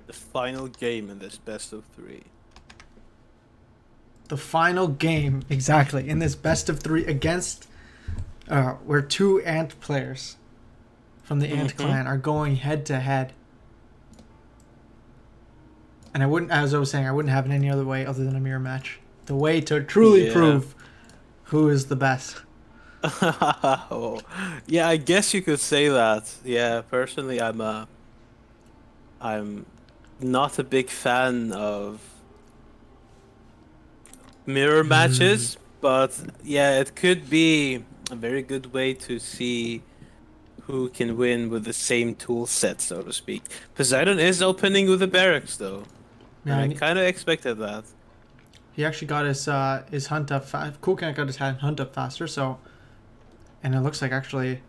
The final game in this best of three. The final game, exactly, in this best of three against where two ant players from the ant clan are going head to head. And I wouldn't, as I was saying, I wouldn't have it any other way other than a mirror match. The way to truly prove who is the best. Oh, yeah, I guess you could say that. Yeah, personally, I'm not a big fan of mirror matches, but yeah, it could be a very good way to see who can win with the same tool set, so to speak. Poseidon is opening with the barracks, though. Yeah, And I kind of expected that. he actually got his hunt up. Cool Cat got his hunt up faster, so. And it looks like actually,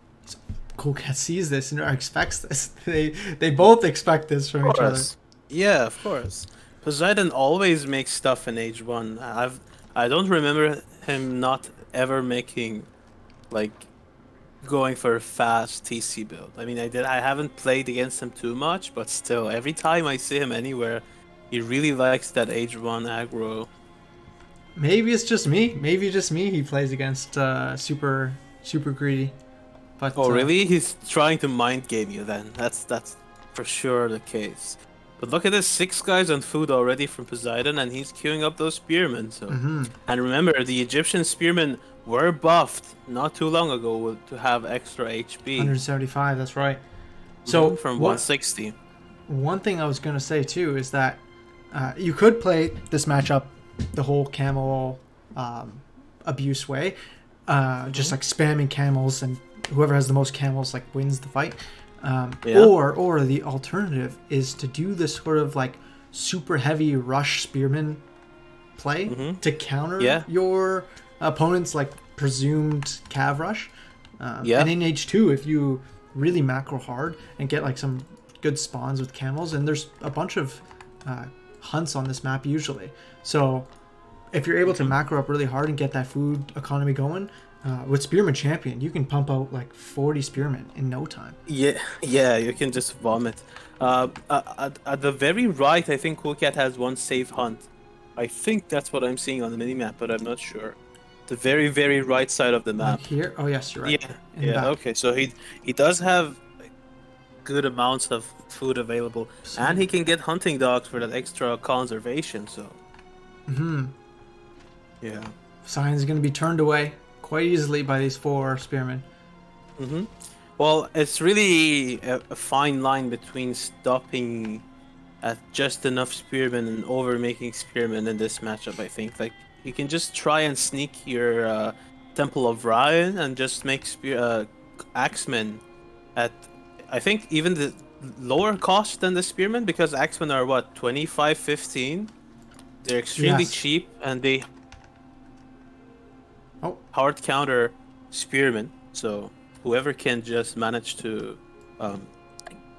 Cool Cat sees this and expects this. They both expect this from each other. Yeah, of course. Poseidon always makes stuff in Age 1. I don't remember him not ever making, like, going for a fast TC build. I mean, I haven't played against him too much, but still, every time I see him anywhere, he really likes that Age 1 aggro. Maybe it's just me. Maybe just me. He plays against super greedy. But oh, really? He's trying to mind game you then. That's for sure the case. But look at this, 6 guys on food already from Poseidon, and he's queuing up those spearmen. So, and remember, the Egyptian spearmen were buffed not too long ago to have extra HP. 175, that's right. So from 160. One thing I was going to say too is that you could play this matchup the whole camel abuse way, just like spamming camels, and whoever has the most camels like wins the fight. Or the alternative is to do this sort of like super heavy rush spearman play to counter your opponent's like presumed cav rush. And in H2, if you really macro hard and get like some good spawns with camels, and there's a bunch of hunts on this map usually. So if you're able to macro up really hard and get that food economy going, with Spearman Champion, you can pump out like 40 Spearmen in no time. Yeah, you can just vomit. At the very right, I think Cool Cat has one safe hunt. I think that's what I'm seeing on the minimap, but I'm not sure. The very, very right side of the map. Like here? Oh, yes, you're right. Yeah, okay, so he does have good amounts of food available, and he can get hunting dogs for that extra conservation, so... Yeah. Signs is going to be turned away quite easily by these 4 spearmen. Well, it's really a fine line between stopping at just enough spearmen and over making spearmen in this matchup, I think. Like, you can just try and sneak your Temple of Ryan and just make axemen at, I think, even the lower cost than the spearmen, because axemen are what, 25, 15? They're extremely cheap, and they hard counter spearmen, so whoever can just manage to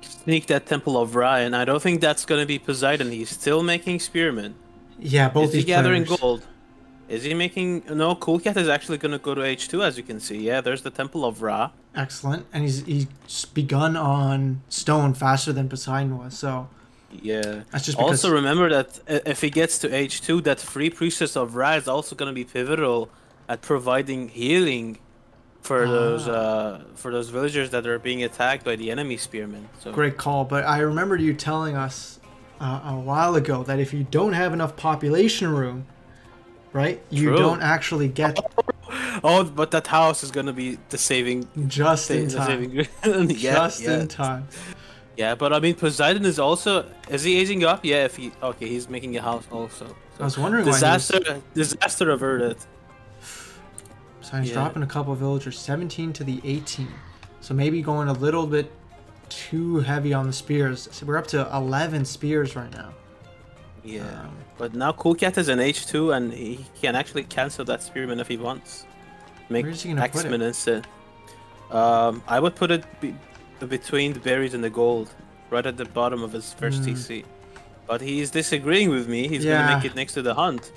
sneak that Temple of Ryan. I don't think that's gonna be Poseidon. He's still making spearmen. Yeah, both is these he gathering players. gold? Is he making... No, Cool Cat is actually gonna go to H2, as you can see. Yeah, there's the Temple of Ra. Excellent, and he's begun on stone faster than Poseidon was, so... Yeah. That's just because... Also remember that if he gets to H2, that free Priestess of Ra is also gonna be pivotal at providing healing for those villagers that are being attacked by the enemy spearmen. So great call, but I remember you telling us a while ago that if you don't have enough population room, right, you don't actually get... Oh, but that house is gonna be the saving... Just in time. Just in time. Yeah, but I mean, Poseidon is also... Is he aging up? Yeah, if he... Okay, he's making a house also. So I was wondering disaster averted. He's dropping a couple of villagers, 17 to the 18. So maybe going a little bit too heavy on the spears. So we're up to 11 spears right now. Yeah, but now Cool Cat is an H2, and he can actually cancel that spearman if he wants. Make axeman instead. I would put it between the berries and the gold, right at the bottom of his first TC. But he's disagreeing with me. He's gonna make it next to the hunt.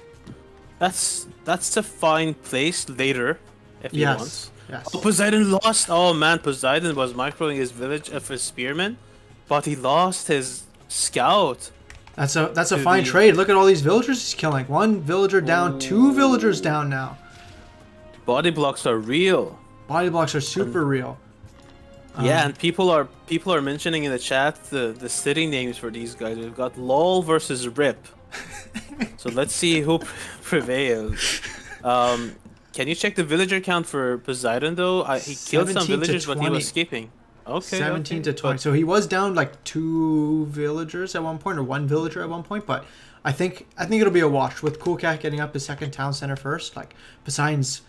That's a fine place later, if he wants. Yes. Oh, Poseidon lost! Oh man, Poseidon was microing his village of his spearmen, but he lost his scout. That's a to fine the- trade. Look at all these villagers he's killing. One villager down, two villagers Ooh. down now. Body blocks are real. Body blocks are super real. Yeah, and people are mentioning in the chat the city names for these guys. We've got LOL versus RIP. So let's see who prevails. Can you check the villager count for Poseidon though? He killed some 17 to villagers, but he 20. was skipping. Okay. 17 okay. to 20. So he was down like 2 villagers at one point, or 1 villager at one point. But I think it'll be a wash with Cool Cat getting up his second town center first. Like Poseidon's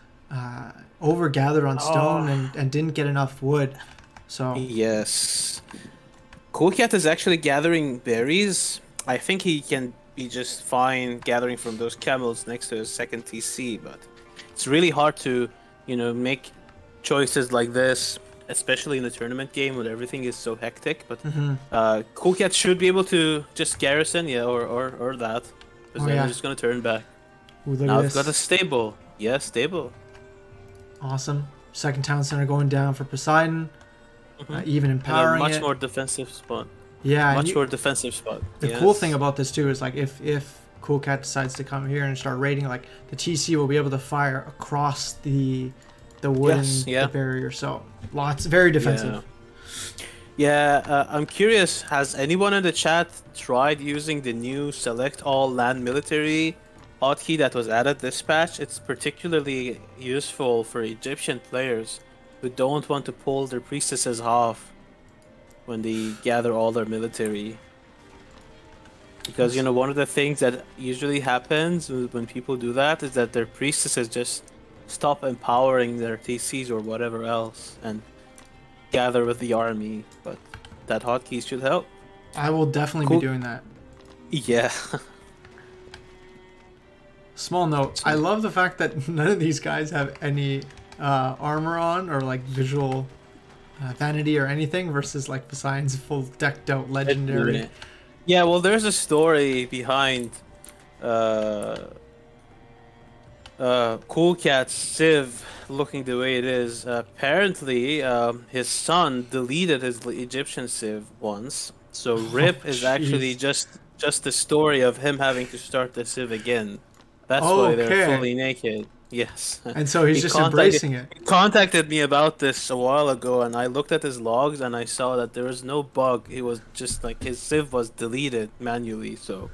overgathered on stone and didn't get enough wood. So Yes. Cool Cat is actually gathering berries. I think he can be just fine gathering from those camels next to his second TC, but it's really hard to, make choices like this, especially in a tournament game when everything is so hectic. But Cool Cat should be able to just garrison, or that, because then they're just gonna turn back. Ooh, look Now at it's this. got a stable. Yeah, stable. Awesome. Second town center going down for Poseidon. Even empowering much it. more defensive spot. Yeah, Much more defensive spot. The cool thing about this too is like if Cool Cat decides to come here and start raiding, like the TC will be able to fire across the wooden the barrier. So very defensive. Yeah, I'm curious. Has anyone in the chat tried using the new Select All Land Military hotkey that was added this patch? It's particularly useful for Egyptian players who don't want to pull their priestesses off when they gather all their military. Because, one of the things that usually happens when people do that is that their priestesses just stop empowering their TCs or whatever else and gather with the army. But that hotkey should help. I will definitely be doing that. Yeah. Small note, I love the fact that none of these guys have any armor on or like visual vanity or anything versus like Poseidon's full decked out legendary. Yeah, well, there's a story behind Cool Cat's Civ looking the way it is. Apparently, his son deleted his Egyptian Civ once, so RIP is actually just the story of him having to start the Civ again. That's why they're fully naked. Yes. And so he's just embracing it. He contacted me about this a while ago, and I looked at his logs and I saw that there was no bug. It was just like his Civ was deleted manually. So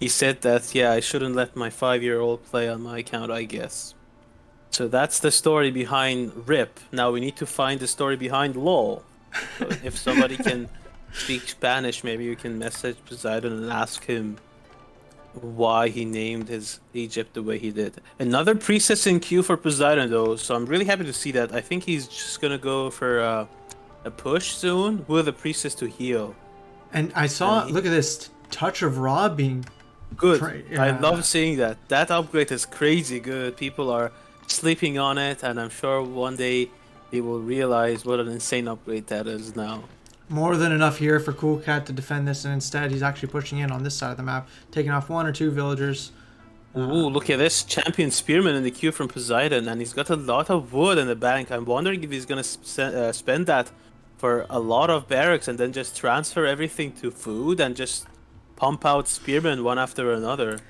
he said that, I shouldn't let my 5-year-old play on my account, I guess. So that's the story behind RIP. Now we need to find the story behind LOL. So if somebody can speak Spanish, maybe you can message Poseidon and ask him why he named his Egypt the way he did. Another priestess in queue for Poseidon though, so I'm really happy to see that. I think he's just gonna go for a push soon with a priestess to heal. And I saw, look at this touch of Ra being good. I love seeing that. That upgrade is crazy good. People are sleeping on it, and I'm sure one day they will realize what an insane upgrade that is now. More than enough here for Cool Cat to defend this, and instead he's actually pushing in on this side of the map, taking off 1 or 2 villagers. Ooh, look at this champion spearman in the queue from Poseidon, and he's got a lot of wood in the bank. I'm wondering if he's gonna spend that for a lot of barracks and then just transfer everything to food and just pump out spearmen one after another.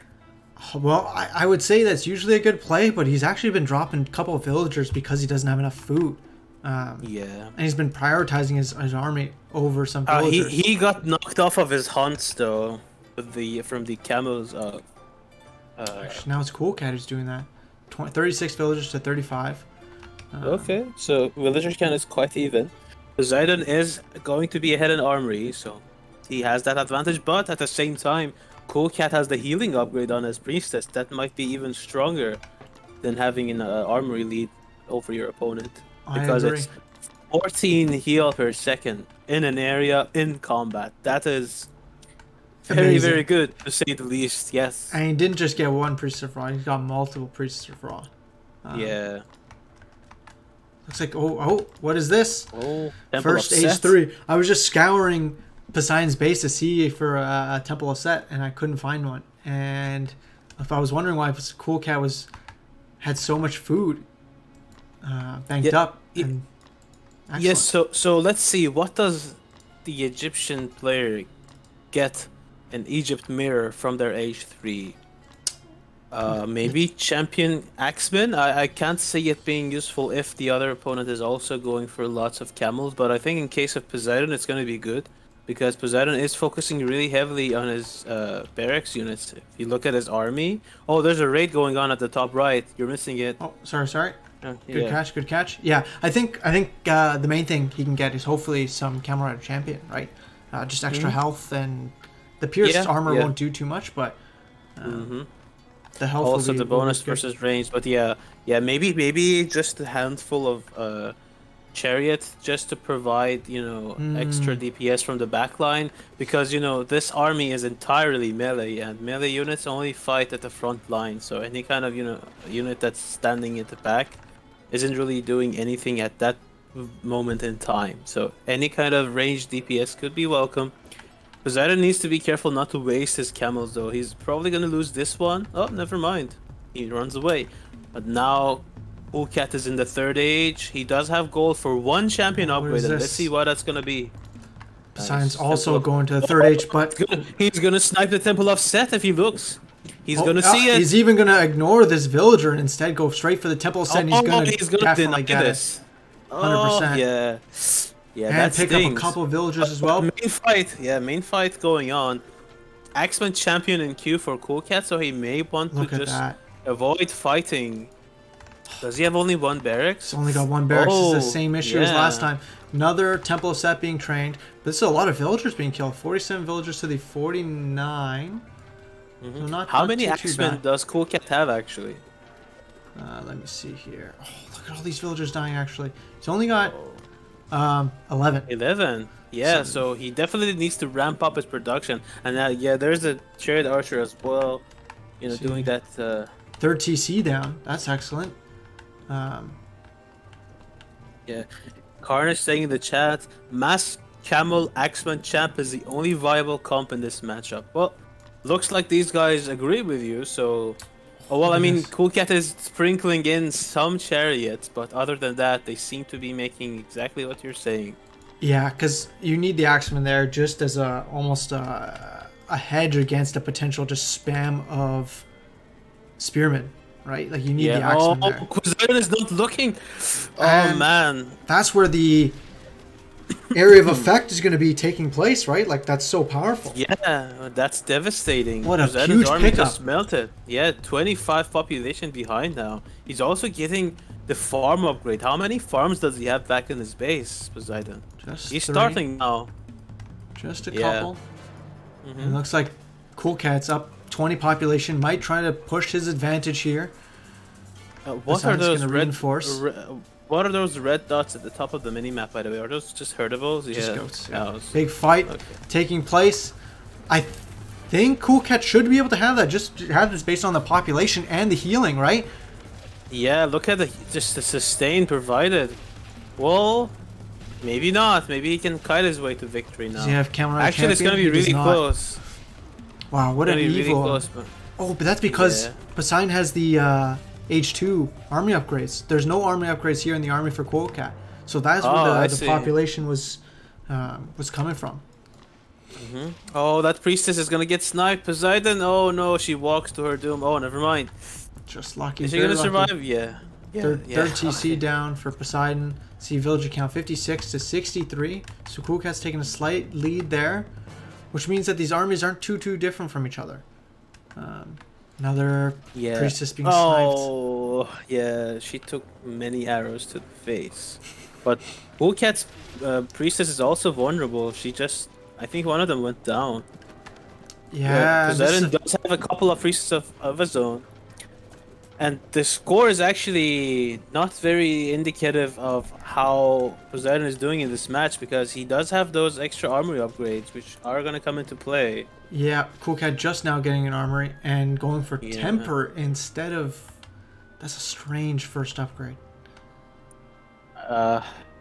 Well, I would say that's usually a good play, but he's actually been dropping a couple of villagers because he doesn't have enough food. And he's been prioritizing his army over some villagers. He got knocked off of his hunts though, with from the camels. Now it's Cool Cat who's doing that. 36 villagers to 35. Okay, so villager count is quite even. Poseidon is going to be ahead in armory, so he has that advantage. But at the same time, Cool Cat has the healing upgrade on his priestess. That might be even stronger than having an armory lead over your opponent. Because it's 14 heal per second in an area in combat. That is very, very good, to say the least. Yes. And he didn't just get 1 Priest of Ra, he got multiple Priests of Ra. Yeah. Looks like, what is this? Oh, First Age 3. I was just scouring Poseidon's base to see for a Temple of Set, and I couldn't find one. And if I was wondering why Cool Cat had so much food banked up. And yes, so let's see, what does the Egyptian player get an Egypt mirror from their H3. Maybe champion Axeman. I can't see it being useful if the other opponent is also going for lots of camels, but I think in case of Poseidon, it's going to be good because Poseidon is focusing really heavily on his barracks units. If you look at his army, oh, there's a raid going on at the top right. You're missing it. Oh, sorry. Yeah. Good catch. Yeah, I think the main thing he can get is hopefully some Camel Rider champion, right? Just extra health, and the pierced armor won't do too much, but the health also will be, the bonus versus range. But maybe just a handful of chariot just to provide extra DPS from the backline, because this army is entirely melee, and melee units only fight at the front line. So any kind of unit that's standing at the back isn't really doing anything at that moment in time. So any kind of ranged DPS could be welcome. Poseidon needs to be careful not to waste his camels, though. He's probably gonna lose this one. Oh, never mind. He runs away. But now Coolcat is in the third age. He does have gold for one champion upgrade, and let's see what that's gonna be. Poseidon's also going to the third age, but he's gonna snipe the Temple of Set if he looks. He's gonna see it. He's even gonna ignore this villager and instead go straight for the Temple of Set. He's gonna deny this. 100%. Yeah. Yeah, and pick up a couple of villagers as well. Main fight going on. Axeman champion in queue for Coolcat, so he may want to just avoid fighting. Does he have only one barracks? He's only got one barracks. It's the same issue as last time. Another Temple of Set being trained. But this is a lot of villagers being killed. 47 villagers to the 49. So not How many Axemen does Coolcat have, actually? Let me see here. Oh, look at all these villagers dying, actually. He's only got 11. 11. Yeah, so he definitely needs to ramp up his production. And there's a chariot archer as well. Doing that. Third TC down. That's excellent. Yeah. Carnage saying in the chat, Mass Camel Axeman Champ is the only viable comp in this matchup. Well, looks like these guys agree with you, so... Oh, well, I mean, Coolcat is sprinkling in some chariots, but other than that, they seem to be making exactly what you're saying. Yeah, because you need the Axeman there just as almost a hedge against a potential just spam of Spearmen, right? Like, you need the Axeman there. Oh, Poseidon is not looking! Oh, man. That's where the area of effect is going to be taking place, right? Like, that's so powerful. Yeah, that's devastating. What a huge pickup. Just melted. Yeah, 25 population behind now. He's also getting the farm upgrade. How many farms does he have back in his base, Poseidon? He's starting now. Just a couple. It looks like Coolcat's up 20 population. Might try to push his advantage here. What are those What are those red dots at the top of the mini-map, by the way? Are those just herdables? Just goats, yeah. Big fight taking place. I think Coolcat should be able to have that. Just have this based on the population and the healing, right? Yeah, look at just the sustain provided. Well, maybe not. Maybe he can kite his way to victory now. Does he have Camel Rider Actually, it's going to be really close. Wow, what an evil. Really close, but that's because Poseidon has the... H2 army upgrades. There's no army upgrades here in the army for Coolcat, so that's where the population was coming from. Oh, that priestess is gonna get sniped. Poseidon. Oh no, she walks to her doom. Oh, never mind. Just lucky. Is she gonna survive? Yeah. Third TC down for Poseidon. See villager count 56 to 63. So Coolcat's taking a slight lead there, which means that these armies aren't too different from each other. Another priestess being sniped. Oh, yeah, she took many arrows to the face. But Coolcat's priestess is also vulnerable. I think one of them went down. Yeah, Poseidon does have a couple of priestesses of his own. And the score is actually not very indicative of how Poseidon is doing in this match, because he does have those extra armory upgrades, which are going to come into play. Yeah, Coolcat just now getting an armory and going for temper instead of... That's a strange first upgrade.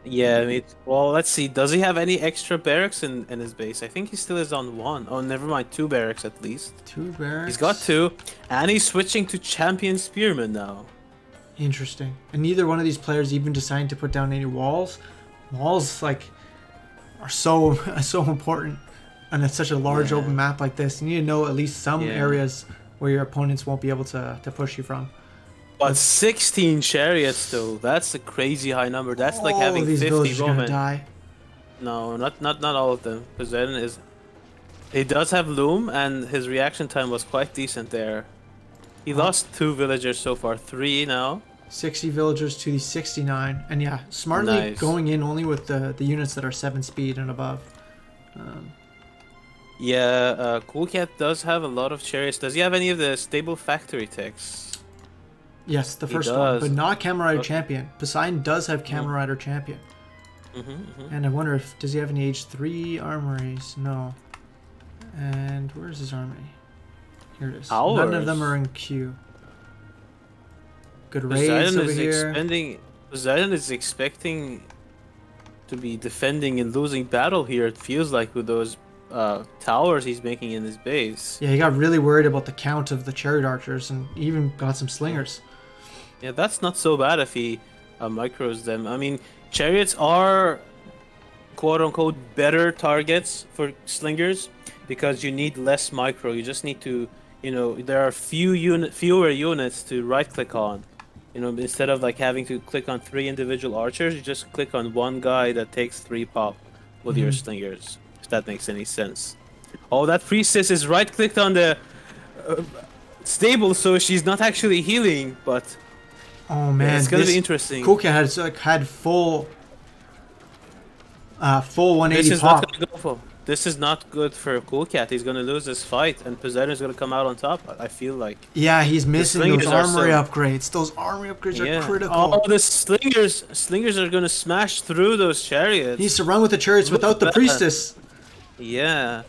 Yeah, well, let's see. Does he have any extra barracks in his base? I think he still is on one. Oh, never mind. 2 barracks at least. 2 barracks? He's got 2. And he's switching to Champion Spearman now. Interesting. And neither one of these players even decided to put down any walls. Walls, like, are so important And it's such a large Yeah. open map like this. You need to know at least some Yeah. areas where your opponents won't be able to push you from. But 16 chariots though, that's a crazy high number. That's like All having of these 50 villagers are gonna bowmen. die. No, not all of them. Poseidon is. He does have loom, and his reaction time was quite decent there. He lost 2 villagers so far, 3 now. 60 villagers to the 69. And yeah, smartly Nice. going in only with the units that are 7 speed and above. Yeah, Cool Cat does have a lot of chariots. Does he have any of the stable factory techs? Yes, the He first one, does. but not Camel Rider Okay. Champion. Poseidon does have Camel Rider Champion. And I wonder if, does he have any age 3 armories? No. And where's his armory? Here it is. None of them are in queue. Good raids Poseidon over is here. Poseidon is expecting to be defending and losing battle here. It feels like with those towers he's making in his base. Yeah, he got really worried about the count of the chariot archers and even got some slingers. Yeah, that's not so bad if he micros them. I mean, chariots are quote-unquote better targets for slingers because you need less micro. You just need to, there are fewer units to right-click on. Instead of like having to click on 3 individual archers, you just click on one guy that takes 3 pop with your slingers. If that makes any sense. Oh, that priestess is right-clicked on the stable, so she's not actually healing, but. Oh man, It's gonna be interesting. Cool Cat had full 180 This is pop. not gonna go for. This is not good for Cool Cat. He's gonna lose this fight, and Poseidon's gonna come out on top. I feel like. Yeah, he's missing those slingers are armory so- upgrades. Those armory upgrades are Yeah. critical. Oh, the slingers are gonna smash through those chariots. He needs to run with the chariots Look without the at that. priestess. Yeah.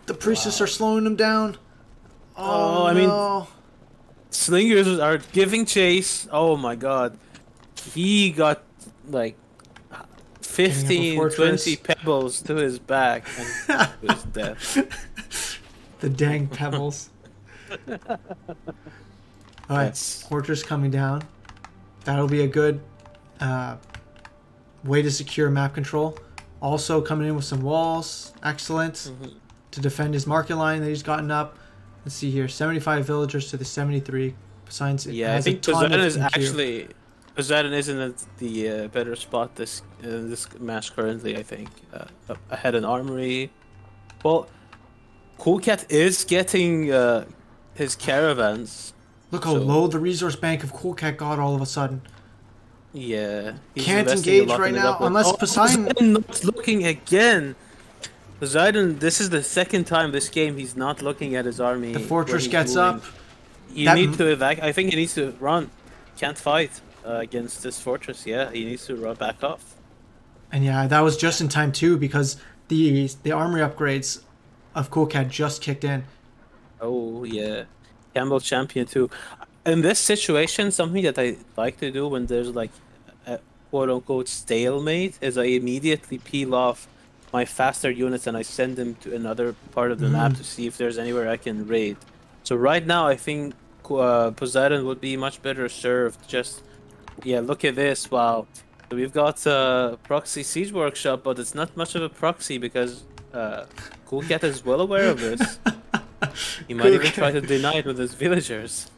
The priestess are slowing him down. Oh, I mean- no. Slingers are giving chase. Oh my god. He got like Getting up a 15, fortress. 20 pebbles to his back and to his death. The dang pebbles. Alright, That's- fortress coming down. That'll be a good way to secure map control. Also coming in with some walls. Excellent. To defend his market line that he's gotten up. Let's see here. 75 villagers to the 73. Besides, Yeah, I has a think ton Poseidon of is in queue. actually Poseidon isn't at the better spot this match currently. I think ahead in armory. Well, Cool Cat is getting his caravans. Look how so- low the resource bank of Cool Cat got all of a sudden. Yeah, he's Can't investing a engage lot right in the now upgrade. unless Poseidon- not looking again. Poseidon, this is the second time this game he's not looking at his army. The when fortress he's gets moving. up. You That- need to I think he needs to run. Can't fight against this fortress. Yeah, he needs to run back off. And yeah, that was just in time too because the armory upgrades of Cool Cat just kicked in. Oh yeah, Campbell champion too. In this situation, something that I like to do when there's like a quote unquote stalemate is I immediately peel off my faster units and I send them to another part of the map to see if there's anywhere I can raid. So right now I think Poseidon would be much better served. Just look at this. Wow, so we've got proxy siege workshop, but it's not much of a proxy because Cool Cat is well aware of this. He might even try to deny it with his villagers.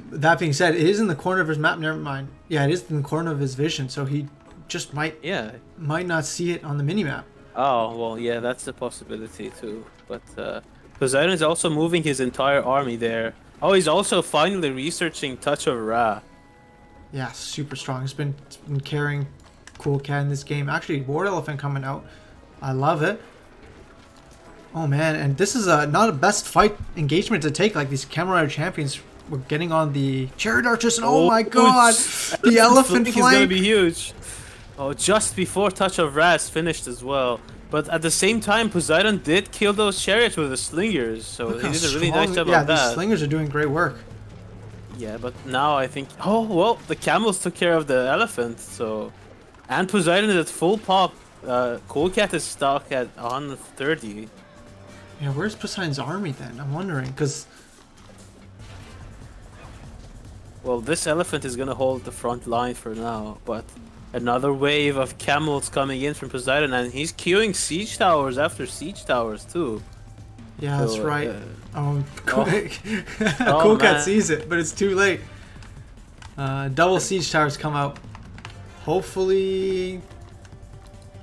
That being said, it is in the corner of his map. Never mind. Yeah, it is in the corner of his vision, so he just might not see it on the minimap. Oh, well, yeah, that's a possibility too. But Poseidon is also moving his entire army there. Oh, he's also finally researching Touch of Ra. Yeah, super strong. It's been carrying Cool Cat in this game. Actually, War Elephant coming out. I love it. Oh man, and this is not a best fight engagement to take. Like these Camel Rider champions were getting on the chariot archers, and oh my god, the elephant flank is gonna flank. be huge. Oh, just before Touch of Ra is finished as well. But at the same time, Poseidon did kill those chariots with the slingers, so Look he how did a really strong- nice job yeah, of these that. slingers are doing great work. Yeah, but now I think... Oh, well, the camels took care of the elephant, so... And Poseidon is at full pop. Cool Cat is stuck at 130. Yeah, where's Poseidon's army then? I'm wondering, because Well, this elephant is gonna hold the front line for now, but Another wave of camels coming in from Poseidon, and he's queuing siege towers after siege towers too. Yeah, that's So, right. oh, Cool oh Cat man. sees it, but it's too late. Double siege towers come out. Hopefully,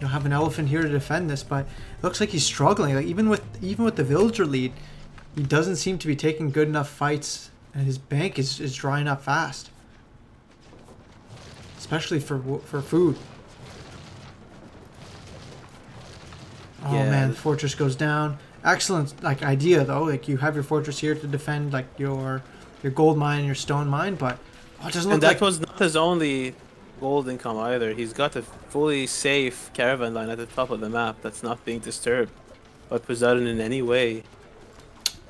you'll have an elephant here to defend this, but it looks like he's struggling. Like even with the villager lead, he doesn't seem to be taking good enough fights, and his bank is drying up fast, especially for food. Oh Yeah. man, the fortress goes down. Excellent like idea though. Like you have your fortress here to defend like your gold mine and your stone mine, but oh, it doesn't look And that like was not his only gold income either. He's got a fully safe caravan line at the top of the map that's not being disturbed by Poseidon in any way.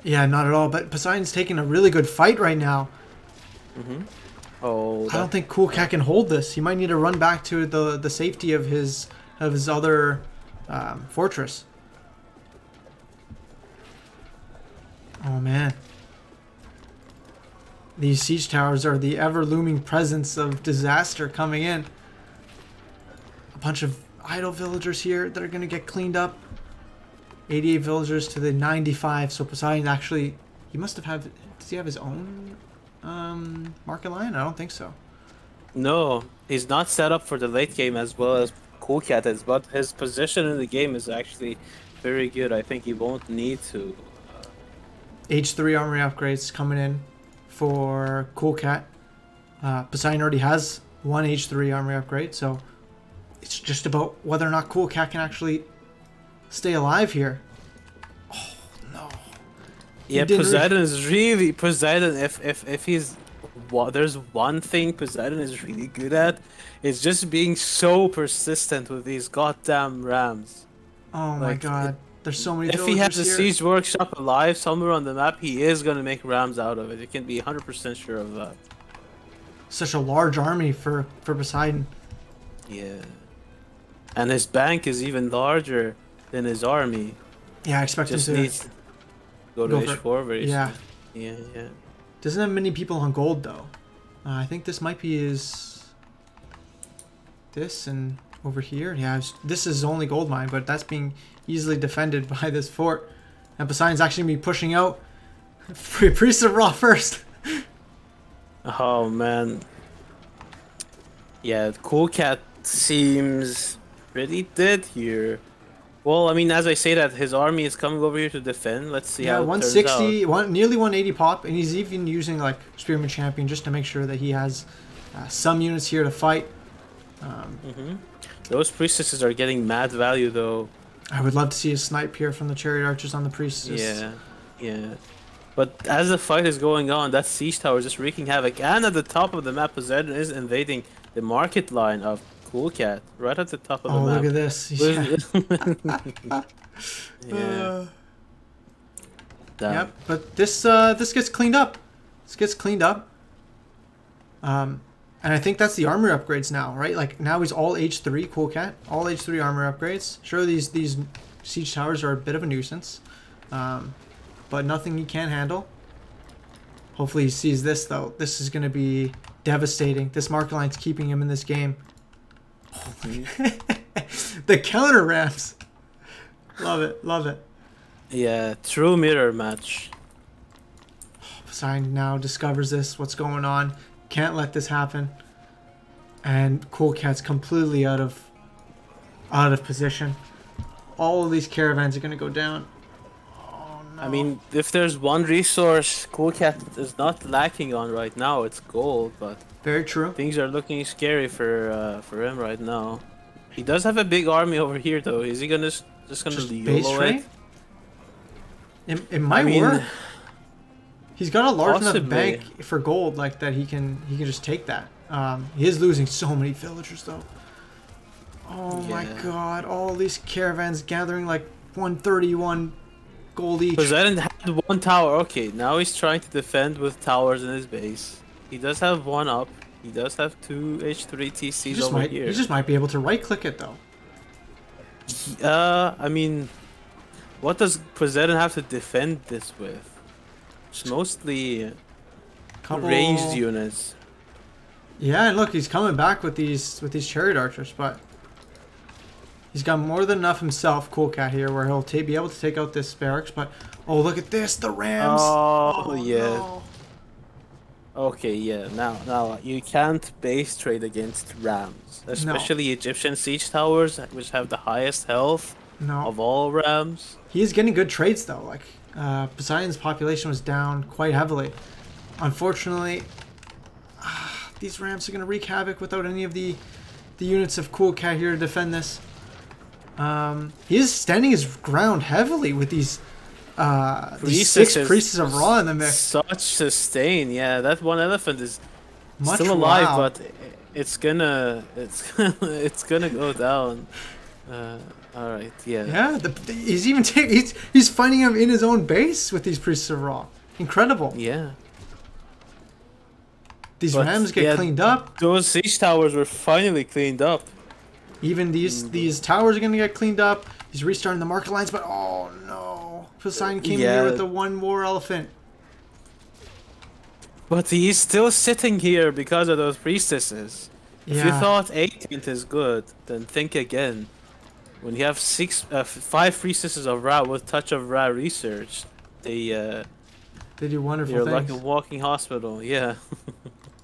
yeah, not at all. But Poseidon's taking a really good fight right now. Oh, I don't think Cool Cat can hold this. He might need to run back to the safety of his other fortress. Oh man. These siege towers are the ever-looming presence of disaster coming in. A bunch of idle villagers here that are going to get cleaned up. 88 villagers to the 95. So Poseidon actually... He must have... Does he have his own market line? I don't think so. no, he's not set up for the late game as well as Cool Cat is, but his position in the game is actually very good. I think he won't need to. H3 armory upgrades coming in for Cool Cat. Poseidon already has one H3 armory upgrade, so it's just about whether or not Cool Cat can actually stay alive here. Oh no! Yeah, Poseidon is really Poseidon. If he's there's one thing Poseidon is really good at, is just being so persistent with these goddamn rams. Oh my Like, god! There's so many. If he has a here. siege workshop alive somewhere on the map, he is gonna make rams out of it. You can be 100% sure of that. Such a large army for Poseidon. Yeah, and his bank is even larger than his army. Yeah, I expect Just him to needs to go to H4 very yeah. soon. Yeah. Doesn't have many people on gold though. I think this might be his. This and over here, yeah. This is his only gold mine, but that's being easily defended by this fort. And Poseidon's actually gonna be pushing out. Priest of Ra first. Oh man. Yeah, Cool Cat seems pretty dead here. Well, I mean, as I say that, his army is coming over here to defend. Let's see Yeah, how it 160, turns out. nearly 180 pop, and he's even using like Spearman Champion just to make sure that he has some units here to fight. Those priestesses are getting mad value though. I would love to see a snipe here from the chariot archers on the priestess. Yeah. But as the fight is going on, that siege tower is just wreaking havoc. And at the top of the map, Poseidon is invading the market line of Cool Cat, right at the top of the Oh, map. look at this. Yeah. Damn. Yep, but this gets cleaned up. This gets cleaned up. And I think that's the armor upgrades now, right? Like now he's all H3 Cool Cat, all H3 armor upgrades. Sure, these siege towers are a bit of a nuisance, but nothing he can't handle. Hopefully he sees this though. This is going to be devastating. This marker line's keeping him in this game. The counter ramps. Love it, love it. Yeah, true mirror match. Poseidon now discovers this, what's going on. Can't let this happen. And Cool Cat's completely out of position. All of these caravans are going to go down. Oh no. I mean, if there's one resource Cool Cat is not lacking on right now, it's gold, but very true. things are looking scary for him right now. He does have a big army over here though. Is he gonna just gonna YOLO it? It might work. He's got a large enough bank for gold like that he can just take that. He is losing so many villagers though. Oh my god, all these caravans gathering like 131 gold each. Poseidon had one tower. Okay, now he's trying to defend with towers in his base. He does have one up. He does have two H3 TCs over here. He just might be able to right click it though. I mean, what does Poseidon have to defend this with? It's mostly ranged units. Yeah, and look, he's coming back with these chariot archers, but he's got more than enough himself, Cool Cat here, where he'll be able to take out this barracks. But oh, look at this, the Rams! Oh, yeah. No. Okay, yeah. Now you can't base trade against Rams, especially Egyptian siege towers, which have the highest health No. of all Rams. He's getting good trades though. Like Poseidon's population was down quite heavily. Unfortunately, these Rams are going to wreak havoc without any of the units of Cool Cat here to defend this. He is standing his ground heavily with these 6 Priests of Ra in the mix. Such sustain, yeah. That one elephant is Much still alive, wow. but it's gonna go down. All right, yeah. Yeah, he's even he's fighting him in his own base with these Priests of Ra. Incredible. Yeah. These But, Rams get yeah, cleaned up. Those siege towers were finally cleaned up. Even these towers are gonna get cleaned up. He's restarting the market lines, but oh no, Poseidon came in here with the one more elephant. But he's still sitting here because of those priestesses. Yeah. If you thought 18th is good, then think again. When you have 5 priestesses of Ra with touch of Ra research, They do wonderful they're things. like a walking hospital. Yeah.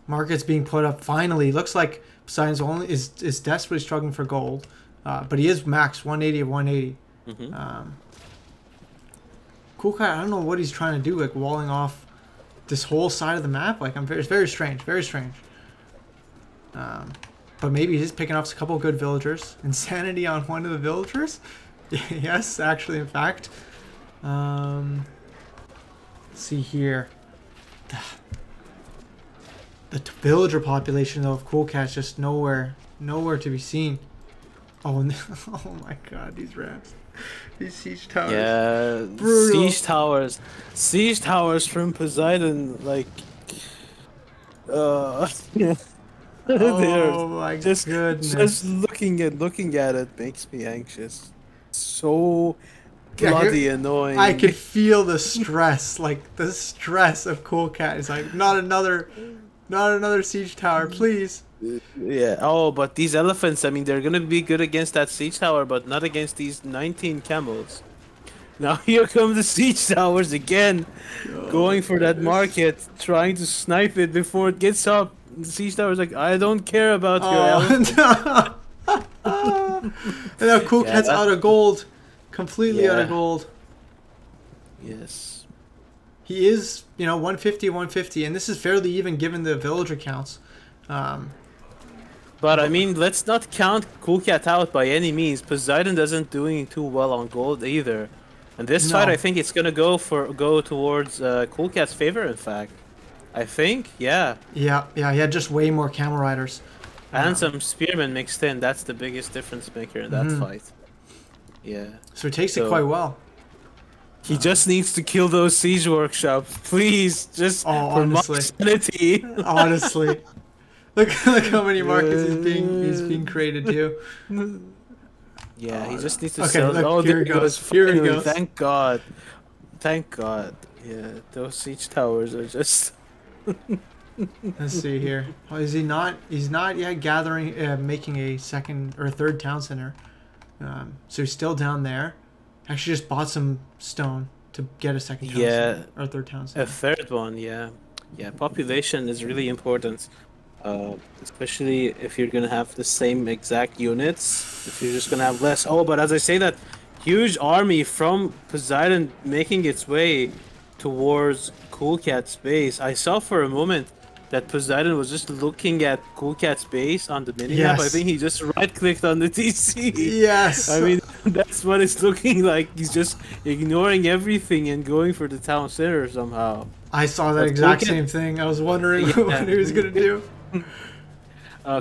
Market's being put up finally. Looks like Poseidon's only is desperately struggling for gold, but he is max 180 of 180. Cool Cat, I don't know what he's trying to do, like walling off this whole side of the map. Like it's very strange, very strange. But maybe he's picking off a couple of good villagers. Insanity on one of the villagers. Yes, actually, in fact. Let's see here. The villager population though of Cool Cat's just nowhere to be seen. Oh, no. Oh my God, these Rams, these siege towers. Yeah. Brutal. Siege towers from Poseidon, like. Oh my just, goodness. Just looking at it makes me anxious. So bloody annoying. I could feel the stress, like the stress of Cool Cat. It's like not another siege tower, please. Yeah. Oh, but these elephants, I mean, they're gonna be good against that siege tower, but not against these 19 camels. Now here come the siege towers again, going for that market, trying to snipe it before it gets up. The siege tower's like, I don't care about your elephant. And now Cool Cat's out of gold, completely out of gold. Yes. He is, 150, and this is fairly even given the villager counts. But I mean, let's not count Cool Cat out by any means. Poseidon doesn't doing too well on gold either. And this fight, I think it's gonna go towards Cool Cat's favor. In fact, I think, yeah. Yeah, he had just way more camel riders. And some spearmen mixed in. That's the biggest difference maker in that fight. Yeah. So he takes it quite well. He just needs to kill those siege workshops, please. Just for honestly. my sanity. Honestly, look how many markets he's being created too. Yeah, he just needs to okay, sell. Look, here he goes. Here he goes. Thank God. Thank God. Yeah, those siege towers are just. Let's see here. Oh, is he not? He's not yet gathering, making a second or third town center. So he's still down there. Actually, just bought some stone to get a second town center, or third town center. A third one, yeah. Yeah, population is really important. Especially if you're gonna have the same exact units. If you're just gonna have less. Oh, but as I say that, huge army from Poseidon making its way towards Cool Cat's base. I saw for a moment that Poseidon was just looking at Cool Cat's base on the minimap. Yes. I think he just right-clicked on the TC. Yes. I mean, that's what it's looking like. He's just ignoring everything and going for the town center somehow. I saw that exact same thing. I was wondering what he was gonna do.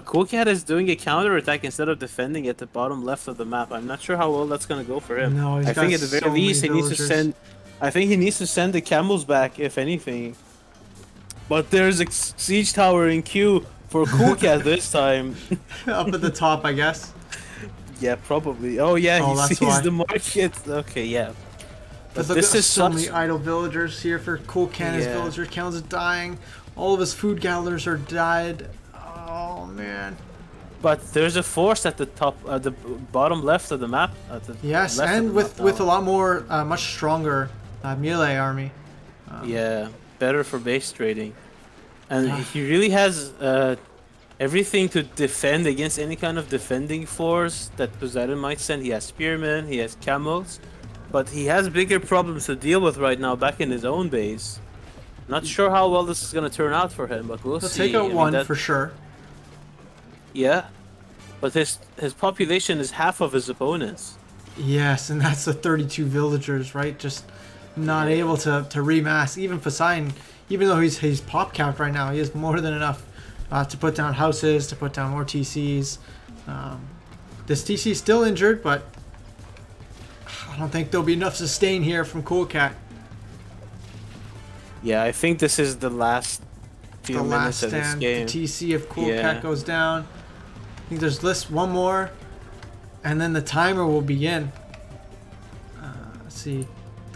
Cool Cat is doing a counter attack instead of defending at the bottom left of the map. I'm not sure how well that's gonna go for him. No, I think at the very least he needs to send. I think he needs to send the camels back, if anything. But there's a siege tower in queue for Cool Cat this time. Up at the top, I guess. Yeah, probably. Oh yeah, he sees the market. Okay, yeah. But look, this is so many idle villagers here for Cool Cat. His villager count is dying. All of his food gatherers are died. Oh man. But there's a force at the top, at the bottom left of the map. At the Yes, left of and the with map a lot more, much stronger melee army. yeah, better for base trading, and Yeah. he really has everything to defend against any kind of defending force that Poseidon might send. He has spearmen, he has camels, but he has bigger problems to deal with right now back in his own base. Not sure how well this is gonna turn out for him, but we'll He'll see. take out I mean, one for sure. Yeah, but his population is half of his opponent's. Yes, and that's the 32 villagers, right? Just not able to remass. Even Poseidon, even though he's pop capped right now, he has more than enough to put down houses, to put down more TCs. This TC is still injured, but I don't think there'll be enough sustain here from Cool Cat. Yeah, I think this is the last few The minutes last of this stand, game. the TC of Cool Yeah. Cat goes down. I think there's list one more, and then the timer will begin. Let's see,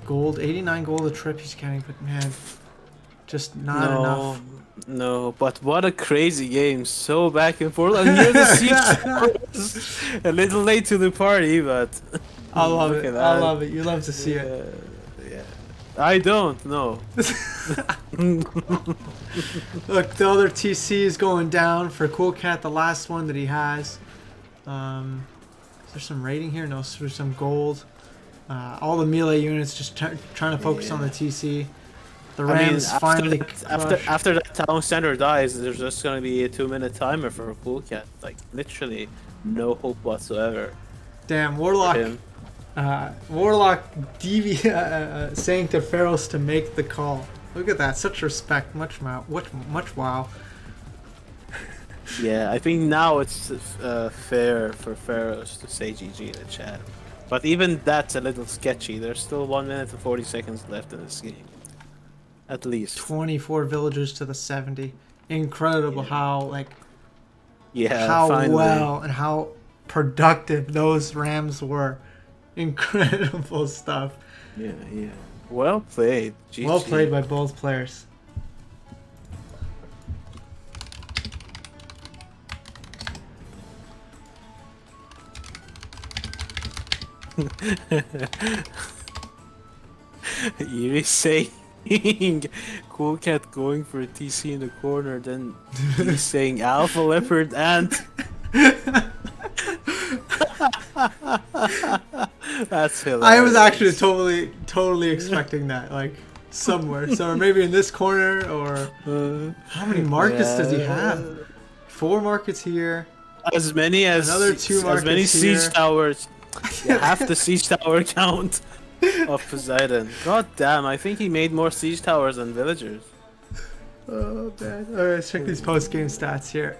gold, 89 gold a trip he's getting, but man, just not enough. No, but what a crazy game. So back and forth. And here the siege a little late to the party, but I love look it. at I that. love it. You love to see it. Yeah. I don't know. Look, the other TC is going down for Cool Cat, the last one that he has. Is there some rating here? No, so there's some gold. All the melee units just trying to focus on the TC. The Rams finally after that town center dies, there's just gonna be a 2-minute timer for a Cool Cat. Like literally no hope whatsoever. Damn, Warlock. Warlock saying to Pharos to make the call. Look at that, such respect, much wow. Yeah, I think now it's fair for Pharos to say GG in the chat. But even that's a little sketchy. There's still 1 minute and 40 seconds left in this game. At least. 24 villagers to the 70. Incredible how how finally. well and how productive those Rams were. Incredible stuff. Yeah. Well played. GG. Well played by both players. You're saying Cool Cat going for a TC in the corner, then he's saying Alpha Leopard and that's hilarious. I was actually totally expecting that, like somewhere. So maybe in this corner, or how many markets does he have? 4 markets here. As many as another 2 markets as many siege here. towers. Yeah, half the siege tower count of Poseidon. God damn, I think he made more siege towers than villagers. Oh man. Alright, let's check these post-game stats here.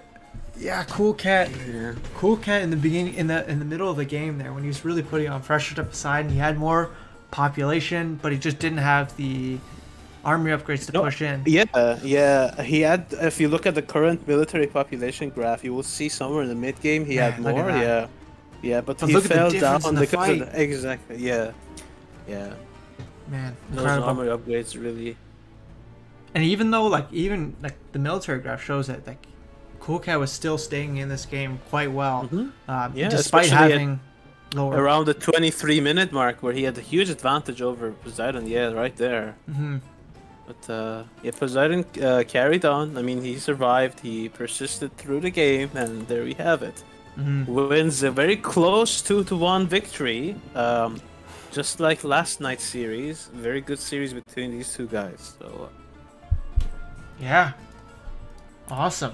Yeah, Cool Cat. Yeah. Cool Cat in the beginning, in the middle of the game there, when he was really putting on pressure to Poseidon, he had more population, but he just didn't have the army upgrades to push in. Yeah. He had. If you look at the current military population graph, you will see somewhere in the mid game he had look at more. that. Yeah, but But he look at the fell difference down in the because fight. of the, exactly. Yeah. Man, Those incredible. armor upgrades really. And even though even the military graph shows that Cool Cat was still staying in this game quite well, despite especially having lower. around the 23-minute mark where he had a huge advantage over Poseidon. Yeah, right there. But Poseidon carried on. I mean, he survived. He persisted through the game, and there we have it. Wins a very close 2-1 victory. Just like last night's series, very good series between these two guys. So Yeah, awesome.